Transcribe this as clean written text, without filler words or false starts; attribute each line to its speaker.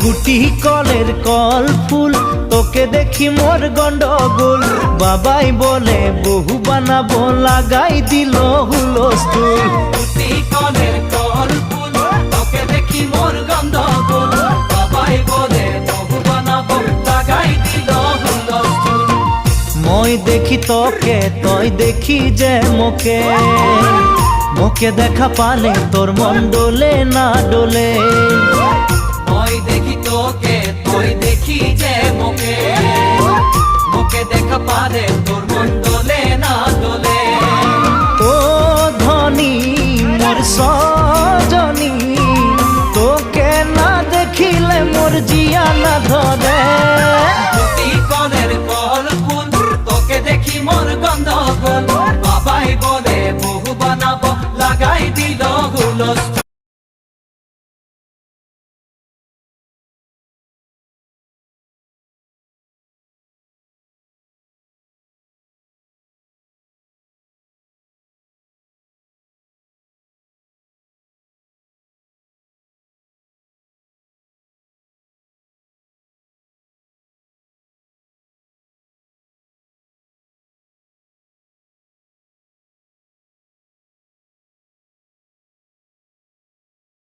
Speaker 1: গুটি কলের কল ফুল তোকে দেখি মোর গন্ডগোল বাবাই বলে বহু বানাবো লাগাই দিল হুলস্থুল
Speaker 2: গুটি কলের কল ফুল তোকে দেখি মোর গন্ডগোল বাবাই বলে বহু বানাবো লাগাই দিল হুলস্থুল
Speaker 1: মই দেখি তোকে তই দেখি যে মোকে মোকে দেখা পালে তোর মন ডোলে না ডোলে
Speaker 2: মই দেখি তোকে তুই দেখি যে মোকে মোকে দেখা পারে তোর মন দোলে না দোলে
Speaker 1: ও ধনী মোর সজনী তোকে না দেখিলে মোর জিয়া না ধরে
Speaker 2: গুটি কলের কল ফুল তোকে দেখি মোর গন্ডগোল বাবাই বলে বহু বানাবো লাগাই দিল হুলস্থুল